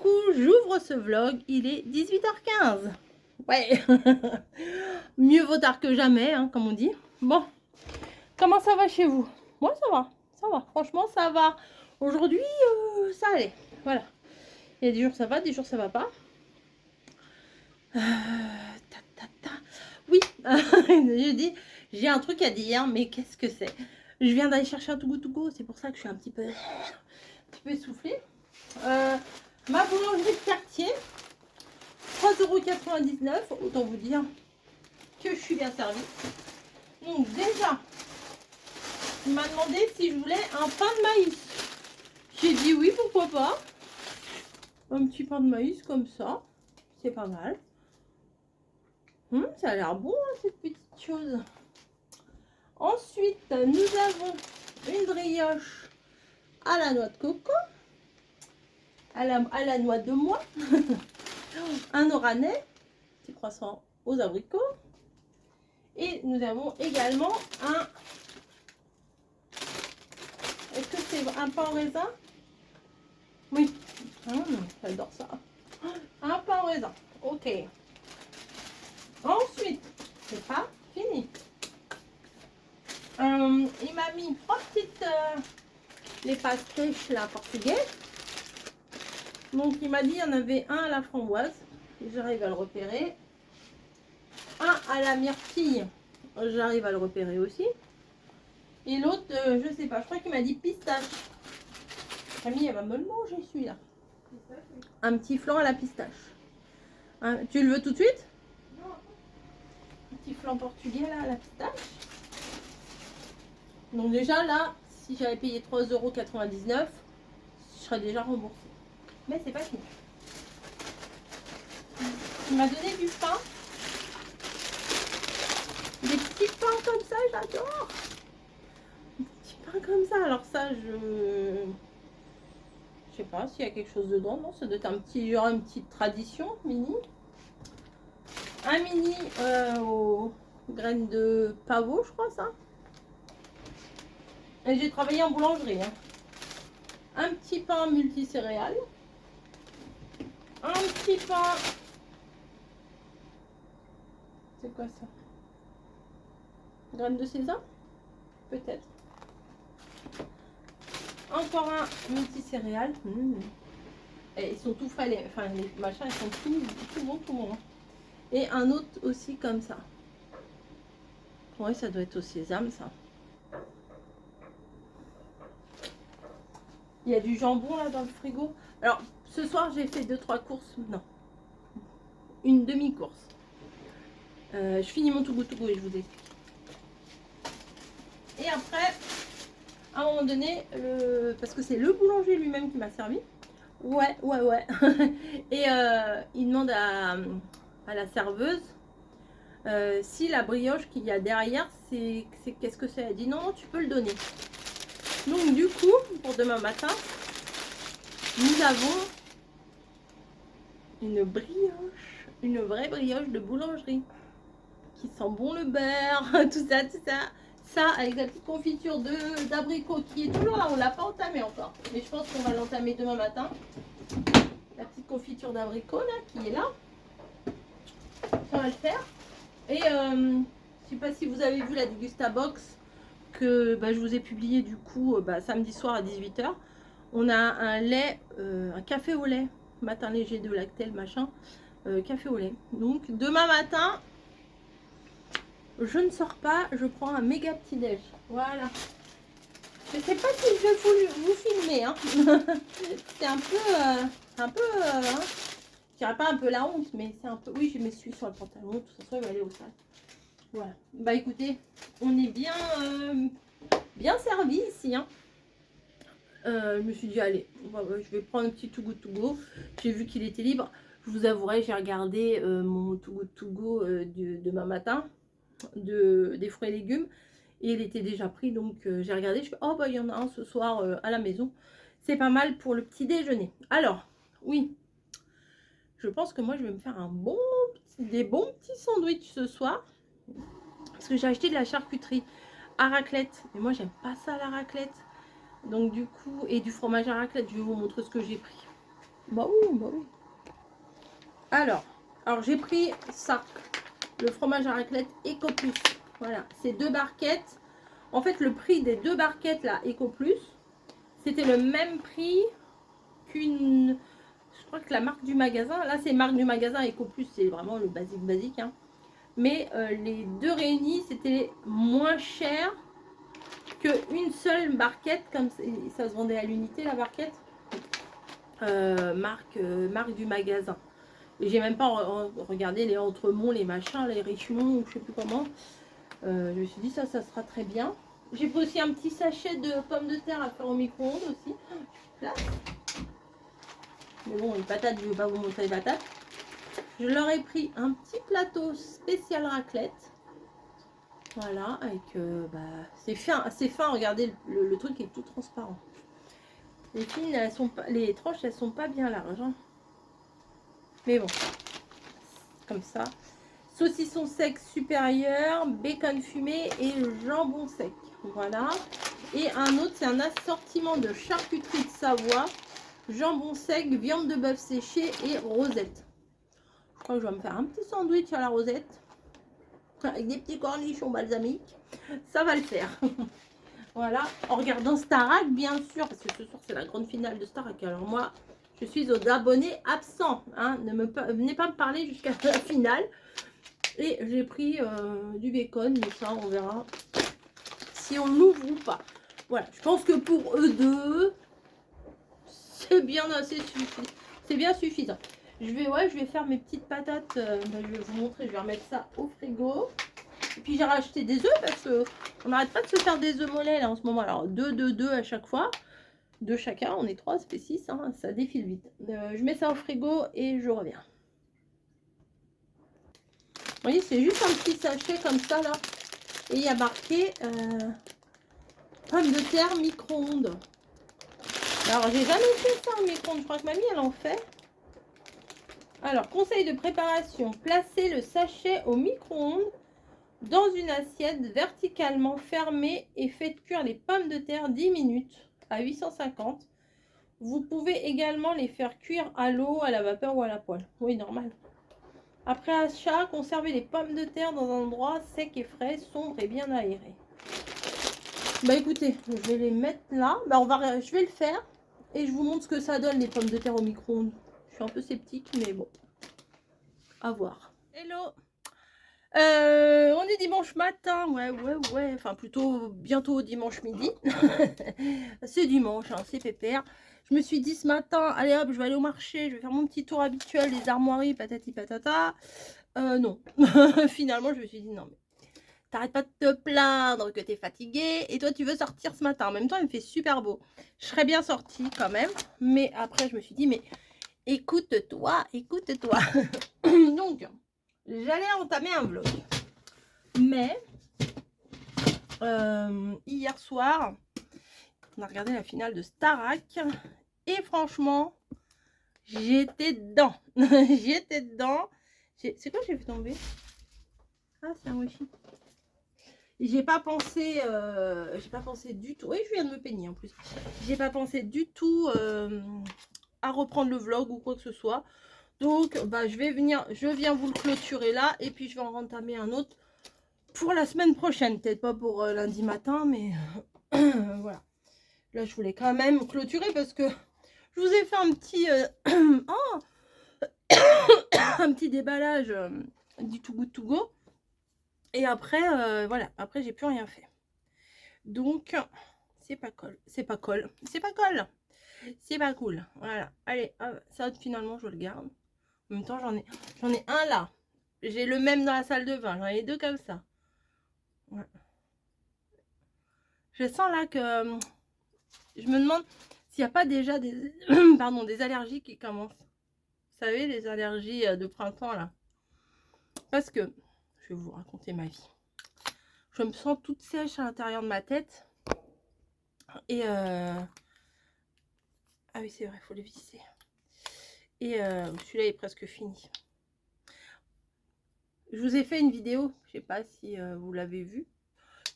coucou, j'ouvre ce vlog, il est 18h15. Ouais, mieux vaut tard que jamais, hein, comme on dit. Bon, comment ça va chez vous? Moi, ça va, franchement, ça va. Aujourd'hui, ça allait, voilà. Il y a des jours ça va, des jours ça va pas. Oui, je dis, j'ai un truc à dire, mais qu'est-ce que c'est? Je viens d'aller chercher un Too Good To Go, c'est pour ça que je suis un petit peu essoufflée. Ma boulangerie de quartier, 3,99 €, autant vous dire que je suis bien servie. Donc déjà, il m'a demandé si je voulais un pain de maïs. J'ai dit oui, pourquoi pas. Un petit pain de maïs comme ça, c'est pas mal. Ça a l'air bon, hein, cette petite chose. Ensuite, nous avons une brioche à la noix de coco, à la noix de noix, un oranais, petit croissant aux abricots. Et nous avons également un... Est-ce que c'est un pain au raisin? Oui. J'adore ça. Un pain au raisin. Ok. Ensuite, c'est pas fini. Il m'a mis 3 petites... les pastèches là, portugais. Donc il m'a dit il y en avait un à la framboise. J'arrive à le repérer. Un à la myrtille. J'arrive à le repérer aussi. Et l'autre, je sais pas. Je crois qu'il m'a dit pistache. Camille, elle va me le manger celui-là. Un petit flan à la pistache. Hein, tu le veux tout de suite? Non. Un petit flan portugais là à la pistache. Donc déjà là, si j'avais payé 3,99 €, je serais déjà remboursée. Mais c'est pas fini. Il m'a donné du pain. Des petits pains comme ça, j'adore. Des petits pains comme ça. Alors ça, je sais pas s'il y a quelque chose dedans. Non, ça doit être un petit, genre une petite tradition mini. Un mini aux graines de pavot, je crois ça. Et j'ai travaillé en boulangerie. Hein. Un petit pain multicéréales. Un petit pain... C'est quoi ça? Graines de sésame? Peut-être. Encore un multicéréales. Et ils sont tout frais, les machins, ils sont tout bons. Et un autre aussi comme ça. Ouais, ça doit être au sésame, ça. Il y a du jambon là dans le frigo. Alors, ce soir, j'ai fait 2-3 courses. Non. Une demi-course. Je finis mon Too Good To Go et je vous explique. Et après, à un moment donné, parce que c'est le boulanger lui-même qui m'a servi. Ouais. Et il demande à la serveuse si la brioche qu'il y a derrière, c'est qu'est-ce que c'est? Elle dit non, tu peux le donner. Donc du coup, pour demain matin, nous avons une brioche, une vraie brioche de boulangerie qui sent bon le beurre, tout ça. Ça, avec la petite confiture d'abricot qui est toujours là, on ne l'a pas entamée encore. Mais je pense qu'on va l'entamer demain matin. La petite confiture d'abricot là, qui est là. Ça va le faire. Et je sais pas si vous avez vu la Dégustabox que je vous ai publié du coup samedi soir à 18 h. On a un lait, un café au lait, matin léger de Lactel, machin, café au lait. Donc demain matin, je ne sors pas, je prends un méga petit déj. Voilà. Je sais pas si je vais vous filmer. Hein. C'est un peu, hein. Je dirais pas un peu la honte, mais c'est un peu. Oui, je m'essuie sur le pantalon, tout ça, il va aller au sac. Voilà. Bah écoutez, on est bien, bien servi ici. Hein. Je me suis dit, allez, je vais prendre un petit Too Good To Go. J'ai vu qu'il était libre. Je vous avouerai, j'ai regardé mon Too Good To Go de demain matin. Des fruits et légumes et il était déjà pris, donc j'ai regardé, je fais oh il y en a un ce soir à la maison, c'est pas mal pour le petit déjeuner. Alors oui, je pense que moi je vais me faire des bons petits sandwichs ce soir parce que j'ai acheté de la charcuterie à raclette et moi j'aime pas ça la raclette, donc du coup, et du fromage à raclette. Je vais vous montrer ce que j'ai pris. Bah oui, bah oui. Alors j'ai pris ça, le fromage à raclette Eco Plus. Voilà, c'est 2 barquettes. En fait, le prix des 2 barquettes là, Eco Plus, c'était le même prix qu'une... Je crois que la marque du magasin, là c'est marque du magasin Eco Plus, c'est vraiment le basique, hein. Mais les deux réunis, c'était moins cher qu'une seule barquette, comme ça se vendait à l'unité la barquette. Marque du magasin. Et j'ai même pas regardé les Entremont, les machins, les Richemont, ou je sais plus comment. Je me suis dit ça sera très bien. J'ai pris aussi un petit sachet de pommes de terre à faire au micro-ondes aussi. Là. Mais bon, les patates, je ne vais pas vous montrer les patates. Je leur ai pris un petit plateau spécial raclette. Voilà, avec c'est fin, regardez, le truc est tout transparent. Les fines, elles sont pas, les tranches, elles sont pas bien larges. Hein. Mais bon, comme ça. Saucisson sec supérieur, bacon fumé et jambon sec. Voilà. Et un autre, c'est un assortiment de charcuterie de Savoie, jambon sec, viande de bœuf séchée et rosette. Je crois que je vais me faire un petit sandwich à la rosette avec des petits cornichons balsamiques. Ça va le faire. Voilà. En regardant Starac, bien sûr, parce que ce soir, c'est la grande finale de Starac. Alors moi, je suis aux abonnés absents. Hein. Venez pas me parler jusqu'à la finale. Et j'ai pris du bacon, mais ça, on verra si on l'ouvre ou pas. Voilà, je pense que pour eux deux, c'est bien assez suffisant. C'est bien suffisant. Je vais faire mes petites patates. Je vais vous montrer, je vais remettre ça au frigo. Et puis j'ai racheté des œufs parce que on n'arrête pas de se faire des œufs mollets là en ce moment. Alors 2 à chaque fois. 2 chacun, on est 3, ça fait 6, hein, ça défile vite. Je mets ça au frigo et je reviens. Vous voyez, c'est juste un petit sachet comme ça là. Et il y a marqué pommes de terre micro-ondes. Alors, j'ai jamais fait ça en micro-ondes. Je crois que mamie, elle en fait. Alors, conseil de préparation. Placez le sachet au micro-ondes dans une assiette verticalement fermée et faites cuire les pommes de terre 10 minutes à 850. Vous pouvez également les faire cuire à l'eau, à la vapeur ou à la poêle. Oui, normal. Après achat, conservez les pommes de terre dans un endroit sec et frais, sombre et bien aéré. Bah écoutez, je vais les mettre là. Je vais le faire et je vous montre ce que ça donne les pommes de terre au micro-ondes. Je suis un peu sceptique, mais bon, à voir. Hello. On est dimanche matin, ouais. Enfin plutôt bientôt dimanche midi. C'est dimanche, hein, c'est pépère. Je me suis dit ce matin, allez hop, je vais aller au marché, je vais faire mon petit tour habituel des armoiries, patati patata. Non, finalement je me suis dit non mais t'arrêtes pas de te plaindre que t'es fatiguée et toi tu veux sortir ce matin. En même temps il me fait super beau. Je serais bien sortie quand même, mais après je me suis dit mais écoute-toi. Donc j'allais entamer un vlog, mais hier soir on a regardé la finale de Starac et franchement j'étais dedans. J'étais dedans. C'est quoi j'ai fait tomber? Ah c'est un wifi. J'ai pas pensé du tout. Oui, je viens de me peigner en plus. J'ai pas pensé du tout à reprendre le vlog ou quoi que ce soit. Donc, je viens vous le clôturer là et puis je vais en entamer un autre pour la semaine prochaine. Peut-être pas pour lundi matin, mais voilà. Là, je voulais quand même clôturer parce que je vous ai fait un petit un petit déballage du Too Good To Go. Et après, voilà, après j'ai plus rien fait. Donc, c'est pas cool. Voilà. Allez, ça finalement je le garde. En même temps, j'en ai un là. J'ai le même dans la salle de bain. J'en ai 2 comme ça. Ouais. Je sens là que je me demande s'il n'y a pas déjà des pardon, des allergies qui commencent. Vous savez, les allergies de printemps là. Parce que je vais vous raconter ma vie. Je me sens toute sèche à l'intérieur de ma tête. Et ah oui, c'est vrai, il faut le visser. Et celui-là est presque fini. Je vous ai fait une vidéo, je sais pas si vous l'avez vu.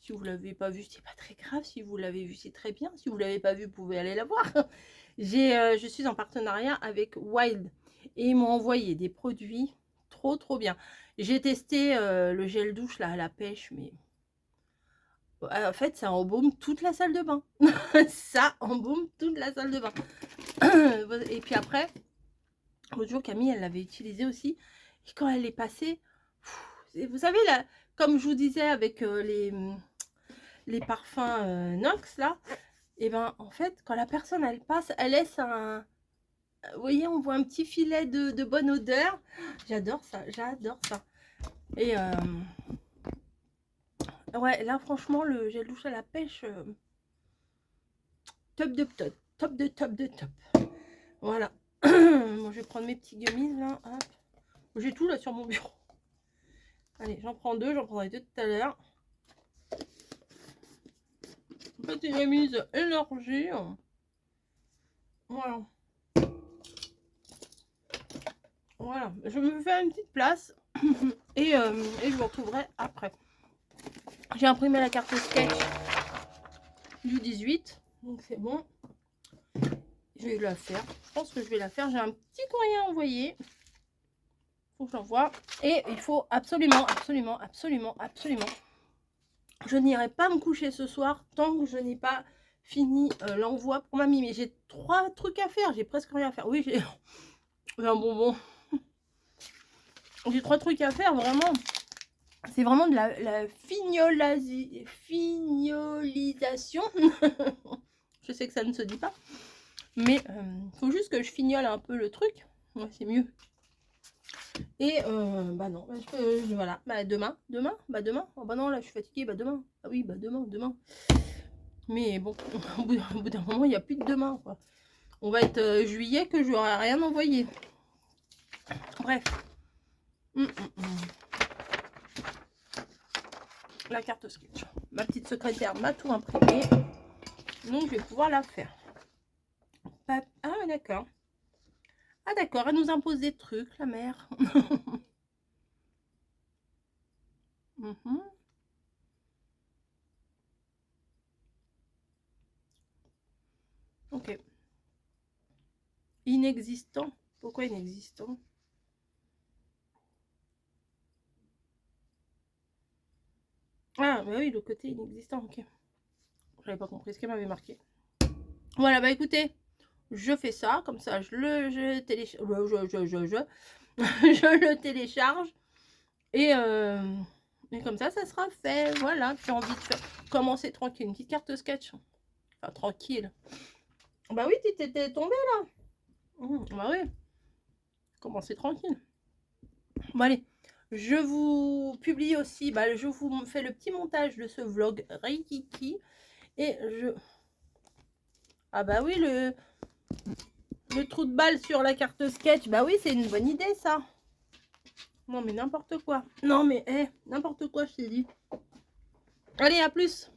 Si vous l'avez pas vu, c'est pas très grave. Si vous l'avez vu, c'est très bien. Si vous l'avez pas vu, vous pouvez aller la voir. Je suis en partenariat avec Wild et ils m'ont envoyé des produits trop bien. J'ai testé le gel douche là à la pêche, mais en fait ça embaume toute la salle de bain. Ça embaume toute la salle de bain. Et puis après, l'autre jour Camille elle l'avait utilisé aussi. Et quand elle est passée, vous savez là, comme je vous disais avec les parfums Nox là, et ben en fait quand la personne elle passe, elle laisse un, vous voyez, on voit un petit filet de bonne odeur. J'adore ça, j'adore ça. Et ouais, là franchement le gel douche à la pêche, top de top, top de top de top. Voilà. Bon, je vais prendre mes petits gummies là. J'ai tout là sur mon bureau. Allez, j'en prends deux, j'en prendrai deux tout à l'heure. Petite remise énergie. Voilà. Voilà, je me fais une petite place et je vous retrouverai après. J'ai imprimé la carte sketch du 18, donc c'est bon. Je vais la faire. Je pense que je vais la faire. J'ai un petit courrier à envoyer. Faut que j'envoie. Et il faut absolument. Je n'irai pas me coucher ce soir tant que je n'ai pas fini l'envoi pour mamie. Mais j'ai 3 trucs à faire. J'ai presque rien à faire. Oui, j'ai un bonbon. J'ai 3 trucs à faire, vraiment. C'est vraiment de la fignolisation. Je sais que ça ne se dit pas. Mais faut juste que je fignole un peu le truc. Ouais, c'est mieux. Et bah non, voilà. Bah demain. Oh bah non, là je suis fatiguée. Bah demain. Ah oui, bah demain. Mais bon, au bout d'un moment, il n'y a plus de demain, quoi. On va être juillet que je n'aurai rien envoyé. Bref. La carte sketch. Ma petite secrétaire m'a tout imprimé. Donc, je vais pouvoir la faire. Ah, d'accord. Ah, d'accord. Elle nous impose des trucs, la mère. Ok. Inexistant. Pourquoi inexistant? Ah, bah oui, le côté inexistant. Ok. J'avais pas compris ce qu'elle m'avait marqué. Voilà, bah écoutez, je fais ça, comme ça, je télécharge, je le télécharge, et comme ça sera fait. Voilà, j'ai envie de commencer tranquille, une petite carte sketch. Enfin, tranquille. Bah oui, t'étais tombée là. Bah oui, commencer tranquille. Bon allez, je vous publie aussi, bah, je vous fais le petit montage de ce vlog Reiki, et ah bah oui, le trou de balle sur la carte sketch, bah oui, c'est une bonne idée ça. Non mais n'importe quoi. Non mais n'importe quoi, je t'ai dit. Allez, à plus.